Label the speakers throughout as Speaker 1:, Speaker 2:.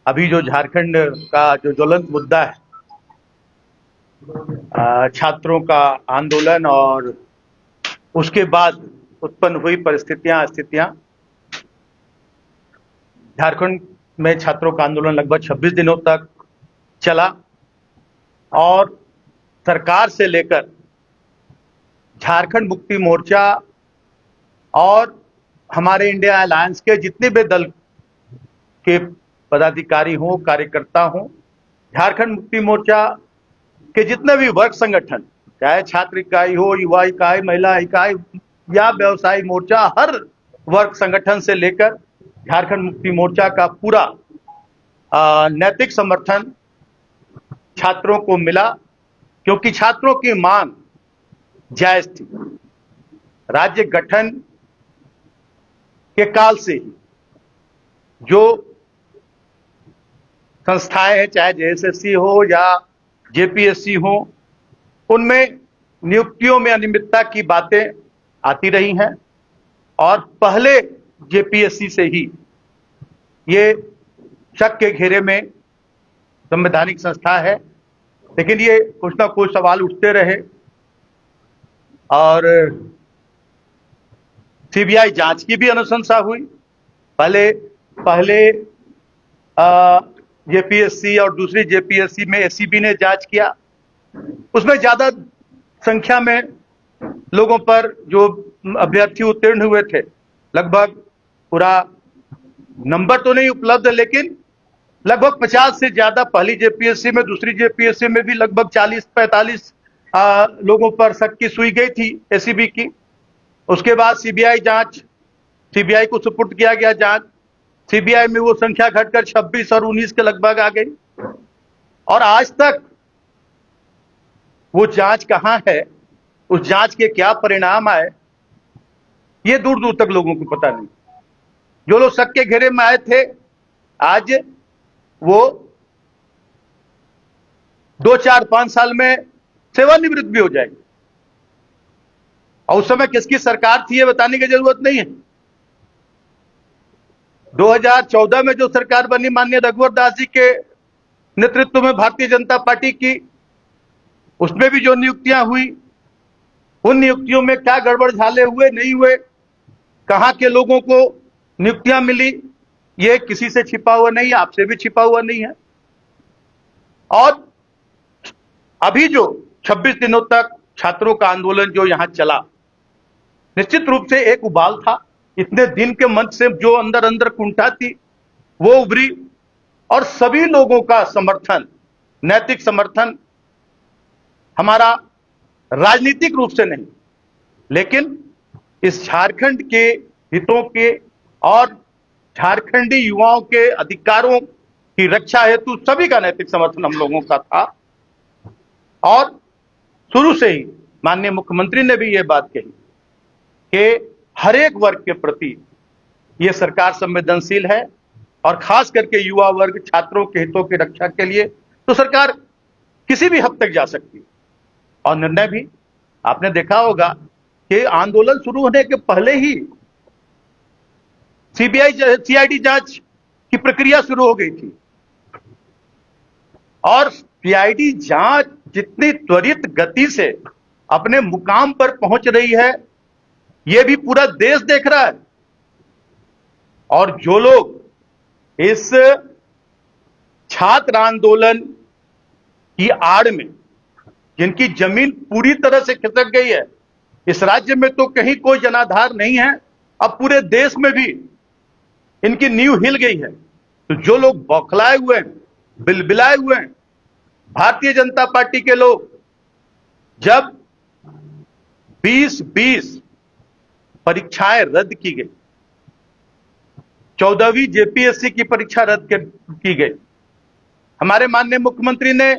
Speaker 1: अभी जो झारखंड का जो ज्वलंत मुद्दा है, छात्रों का आंदोलन और उसके बाद उत्पन्न हुई परिस्थितियां स्थितियां, झारखंड में छात्रों का आंदोलन लगभग 26 दिनों तक चला और सरकार से लेकर झारखंड मुक्ति मोर्चा और हमारे इंडिया अलायंस के जितने भी दल के पदाधिकारी हों, कार्यकर्ता हों, झारखंड मुक्ति मोर्चा के जितने भी वर्ग संगठन, चाहे छात्र इकाई हो, युवा इकाई, महिला इकाई या व्यवसायी मोर्चा, हर वर्ग संगठन से लेकर झारखंड मुक्ति मोर्चा का पूरा नैतिक समर्थन छात्रों को मिला, क्योंकि छात्रों की मांग जायज थी। राज्य गठन के काल से ही जो संस्थाएं हैं, चाहे जेएसएससी हो या जेपीएससी हो, उनमें नियुक्तियों में अनियमितता की बातें आती रही हैं और पहले जेपीएससी से ही ये शक के घेरे में संवैधानिक संस्था है, लेकिन ये कुछ ना कुछ सवाल उठते रहे और सीबीआई जांच की भी अनुशंसा हुई। पहले जेपीएससी और दूसरी जेपीएससी में एसीबी ने जांच किया, उसमें ज्यादा संख्या में लोगों पर जो अभ्यर्थी उत्तीर्ण हुए थे, लगभग पूरा नंबर तो नहीं उपलब्ध, लेकिन लगभग 50 से ज्यादा पहली जेपीएससी में, दूसरी जेपीएससी में भी लगभग 40-45 लोगों पर शक की सुई गई थी एसीबी की। उसके बाद सीबीआई को सुपुर्द किया गया जांच। सीबीआई में वो संख्या घटकर 26 और 19 के लगभग आ गई और आज तक वो जांच कहां है, उस जांच के क्या परिणाम आए, ये दूर दूर तक लोगों को पता नहीं। जो लोग शक के घेरे में आए थे, आज वो 2, 4, 5 साल में सेवानिवृत्त भी हो जाएगी और उस समय किसकी सरकार थी ये बताने की जरूरत नहीं है। 2014 में जो सरकार बनी माननीय रघुवर दास जी के नेतृत्व में भारतीय जनता पार्टी की, उसमें भी जो नियुक्तियां हुई, उन नियुक्तियों में क्या गड़बड़ झाले हुए, नहीं हुए, कहां के लोगों को नियुक्तियां मिली, ये किसी से छिपा हुआ नहीं है, आपसे भी छिपा हुआ नहीं है। और अभी जो 26 दिनों तक छात्रों का आंदोलन जो यहां चला, निश्चित रूप से एक उबाल था। इतने दिन के मंच से जो अंदर अंदर कुंठा थी वो उभरी और सभी लोगों का समर्थन, नैतिक समर्थन, हमारा राजनीतिक रूप से नहीं, लेकिन इस झारखंड के हितों के और झारखंडी युवाओं के अधिकारों की रक्षा हेतु सभी का नैतिक समर्थन हम लोगों का था। और शुरू से ही माननीय मुख्यमंत्री ने भी ये बात कही कि हर एक वर्ग के प्रति ये सरकार संवेदनशील है और खास करके युवा वर्ग, छात्रों के हितों की रक्षा के लिए तो सरकार किसी भी हद तक जा सकती है। और निर्णय भी आपने देखा होगा कि आंदोलन शुरू होने के पहले ही सीआईडी जांच की प्रक्रिया शुरू हो गई थी और सीआईडी जांच जितनी त्वरित गति से अपने मुकाम पर पहुंच रही है, यह भी पूरा देश देख रहा है। और जो लोग इस छात्र आंदोलन की आड़ में, जिनकी जमीन पूरी तरह से खिसक गई है, इस राज्य में तो कहीं कोई जनाधार नहीं है, अब पूरे देश में भी इनकी नींव हिल गई है। तो जो लोग बौखलाए हुए हैं, बिलबिलाए हुए हैं, भारतीय जनता पार्टी के लोग, जब 2020 परीक्षाएं रद्द की गई, 14वीं जेपीएससी की परीक्षा रद्द की गई, हमारे माननीय मुख्यमंत्री ने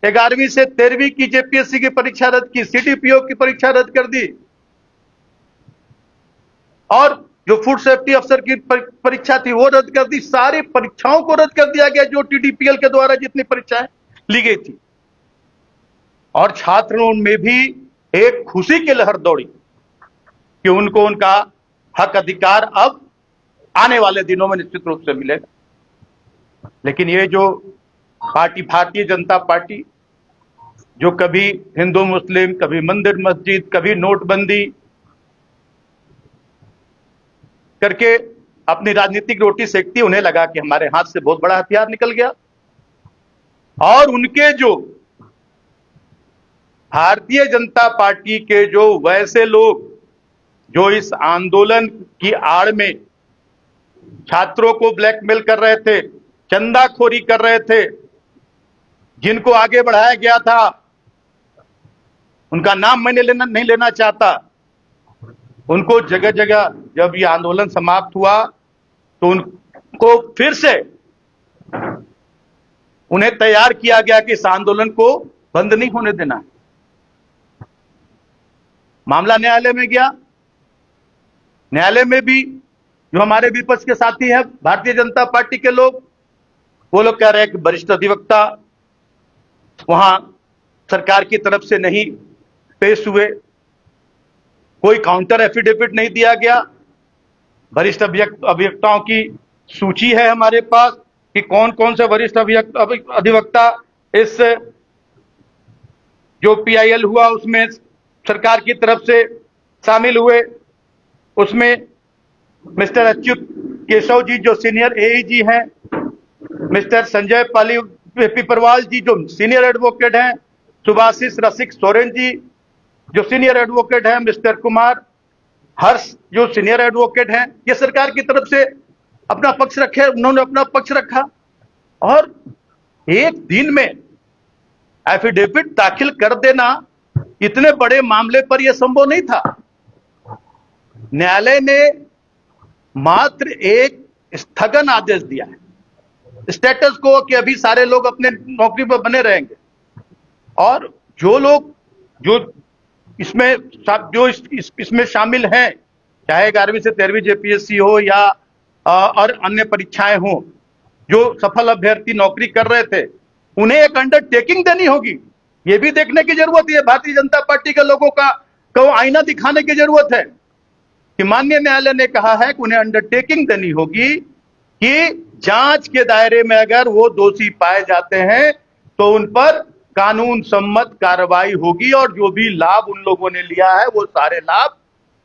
Speaker 1: 11वीं से 13वीं की जेपीएससी की परीक्षा रद्द की, सीडीपीओ की परीक्षा रद्द कर दी और जो फूड सेफ्टी अफसर की परीक्षा थी वो रद्द कर दी। सारी परीक्षाओं को रद्द कर दिया गया जो टीडीपीएल के द्वारा जितनी परीक्षाएं ली गई थी। और छात्रों में भी एक खुशी की लहर दौड़ी कि उनको उनका हक अधिकार अब आने वाले दिनों में निश्चित रूप से मिलेगा। लेकिन ये जो पार्टी भारतीय जनता पार्टी जो कभी हिंदू मुस्लिम, कभी मंदिर मस्जिद, कभी नोटबंदी करके अपनी राजनीतिक रोटी सेकती, उन्हें लगा कि हमारे हाथ से बहुत बड़ा हथियार निकल गया। और उनके जो भारतीय जनता पार्टी के जो वैसे लोग जो इस आंदोलन की आड़ में छात्रों को ब्लैकमेल कर रहे थे, चंदाखोरी कर रहे थे, जिनको आगे बढ़ाया गया था, उनका नाम मैंने नहीं लेना चाहता, उनको जगह जगह जब ये आंदोलन समाप्त हुआ तो उनको फिर से उन्हें तैयार किया गया कि इस आंदोलन को बंद नहीं होने देना। मामला न्यायालय में गया। न्यायालय में भी जो हमारे विपक्ष के साथी हैं भारतीय जनता पार्टी के लोग, वो लोग कह रहे हैं कि वरिष्ठ अधिवक्ता वहां सरकार की तरफ से नहीं पेश हुए, कोई काउंटर एफिडेविट नहीं दिया गया। वरिष्ठ अभिवक्ताओं की सूची है हमारे पास कि कौन कौन से वरिष्ठ अधिवक्ता इस जो पीआईएल हुआ उसमें सरकार की तरफ से शामिल हुए। उसमें मिस्टर अच्युत केशव जी जो सीनियर एईजी हैं, मिस्टर संजय पिपरवाल जी जो सीनियर एडवोकेट हैं, सुभाषिष रसिक सोरेन जी जो सीनियर एडवोकेट हैं, मिस्टर कुमार हर्ष जो सीनियर एडवोकेट हैं, ये सरकार की तरफ से अपना पक्ष रखे, उन्होंने अपना पक्ष रखा। और एक दिन में एफिडेविट दाखिल कर देना इतने बड़े मामले पर यह संभव नहीं था। न्यायालय ने मात्र एक स्थगन आदेश दिया है, स्टेटस को, कि अभी सारे लोग अपने नौकरी पर बने रहेंगे और जो लोग जो इसमें शामिल हैं, चाहे 11वीं से 13वीं जेपीएससी हो या और अन्य परीक्षाएं हो, जो सफल अभ्यर्थी नौकरी कर रहे थे, उन्हें एक अंडरटेकिंग देनी होगी। यह भी देखने की जरूरत है, भारतीय जनता पार्टी के लोगों का को आईना दिखाने की जरूरत है कि माननीय न्यायालय ने कहा है कि उन्हें अंडरटेकिंग देनी होगी कि जांच के दायरे में अगर वो दोषी पाए जाते हैं तो उन पर कानून सम्मत कार्रवाई होगी और जो भी लाभ उन लोगों ने लिया है वो सारे लाभ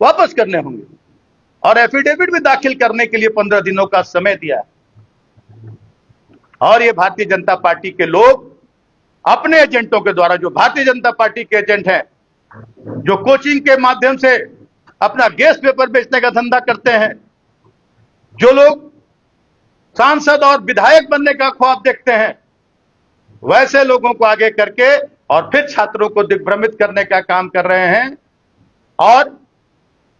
Speaker 1: वापस करने होंगे। और एफिडेविट भी दाखिल करने के लिए 15 दिनों का समय दिया है। और ये भारतीय जनता पार्टी के लोग अपने एजेंटों के द्वारा, जो भारतीय जनता पार्टी के एजेंट हैं, जो कोचिंग के माध्यम से अपना गैस पेपर बेचने का धंधा करते हैं, जो लोग सांसद और विधायक बनने का ख्वाब देखते हैं, वैसे लोगों को आगे करके और फिर छात्रों को दिग्भ्रमित करने का काम कर रहे हैं और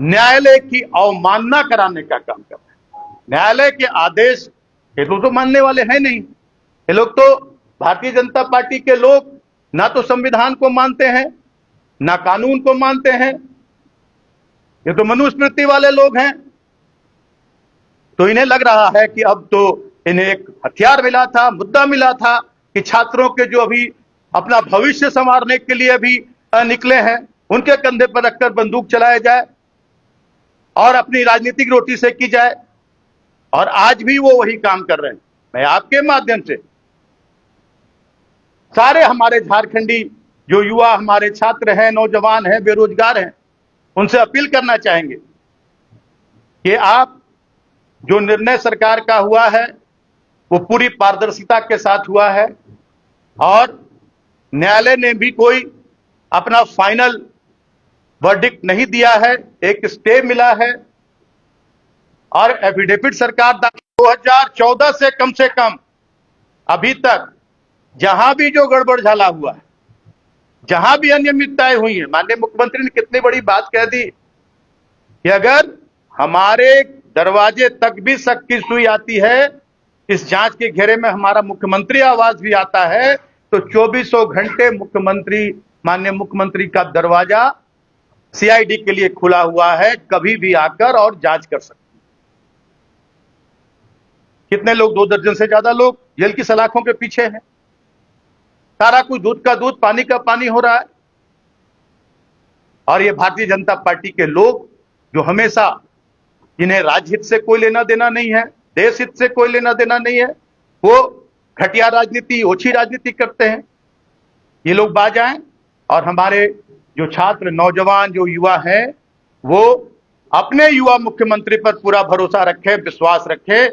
Speaker 1: न्यायालय की अवमानना कराने का काम कर रहे हैं। न्यायालय के आदेश ये लोग तो मानने वाले हैं नहीं। ये लोग तो, भारतीय जनता पार्टी के लोग, ना तो संविधान को मानते हैं, ना कानून को मानते हैं। ये तो मनुस्मृति वाले लोग हैं। तो इन्हें लग रहा है कि अब तो इन्हें एक हथियार मिला था, मुद्दा मिला था कि छात्रों के जो अभी अपना भविष्य संवारने के लिए अभी निकले हैं, उनके कंधे पर रखकर बंदूक चलाया जाए और अपनी राजनीतिक रोटी सेकी जाए। और आज भी वो वही काम कर रहे हैं। मैं आपके माध्यम से सारे हमारे झारखंडी जो युवा हमारे छात्र हैं, नौजवान हैं, बेरोजगार हैं, उनसे अपील करना चाहेंगे कि आप जो निर्णय सरकार का हुआ है वो पूरी पारदर्शिता के साथ हुआ है और न्यायालय ने भी कोई अपना फाइनल वर्डिक्ट नहीं दिया है, एक स्टे मिला है। और एफिडेविट सरकार 2014 से कम अभी तक जहां भी जो गड़बड़ झाला हुआ है, जहां भी अनियमितताएं हुई हैं, माननीय मुख्यमंत्री ने कितनी बड़ी बात कह दी कि अगर हमारे दरवाजे तक भी शक की सुई आती है, इस जांच के घेरे में हमारा मुख्यमंत्री आवाज भी आता है, तो 2400 घंटे माननीय मुख्यमंत्री का दरवाजा सीआईडी के लिए खुला हुआ है, कभी भी आकर और जांच कर सकते। कितने लोग, 2 दर्जन से ज्यादा लोग जेल की सलाखों के पीछे हैं। सारा कुछ दूध का दूध, पानी का पानी हो रहा है। और ये भारतीय जनता पार्टी के लोग जो हमेशा, जिन्हें राज्य हित से कोई लेना देना नहीं है, देश हित से कोई लेना देना नहीं है, वो घटिया राजनीति, ओछी राजनीति करते हैं। ये लोग बाज आए और हमारे जो छात्र, नौजवान, जो युवा हैं, वो अपने युवा मुख्यमंत्री पर पूरा भरोसा रखे, विश्वास रखे।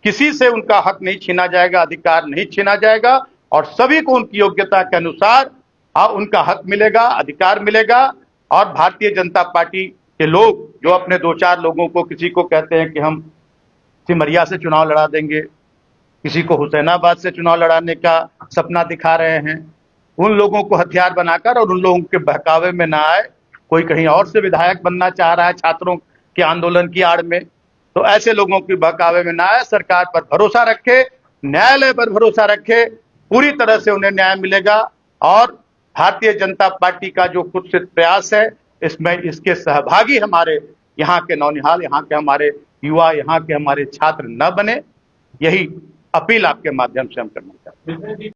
Speaker 1: किसी से उनका हक नहीं छीना जाएगा, अधिकार नहीं छीना जाएगा और सभी को उनकी योग्यता के अनुसार उनका हक मिलेगा, अधिकार मिलेगा। और भारतीय जनता पार्टी के लोग जो अपने 2-4 लोगों को, किसी को कहते हैं कि हम सिमरिया से चुनाव लड़ा देंगे, किसी को हुसैनाबाद से चुनाव लड़ाने का सपना दिखा रहे हैं, उन लोगों को हथियार बनाकर और उन लोगों के बहकावे में ना आए। कोई कहीं और से विधायक बनना चाह रहा है छात्रों के आंदोलन की आड़ में, तो ऐसे लोगों की बहकावे में ना आए। सरकार पर भरोसा रखे, न्यायालय पर भरोसा रखे, पूरी तरह से उन्हें न्याय मिलेगा। और भारतीय जनता पार्टी का जो कुत्सित प्रयास है, इसमें इसके सहभागी हमारे यहाँ के नौनिहाल, यहाँ के हमारे युवा, यहाँ के हमारे छात्र न बने, यही अपील आपके माध्यम से हम करना चाहते हैं।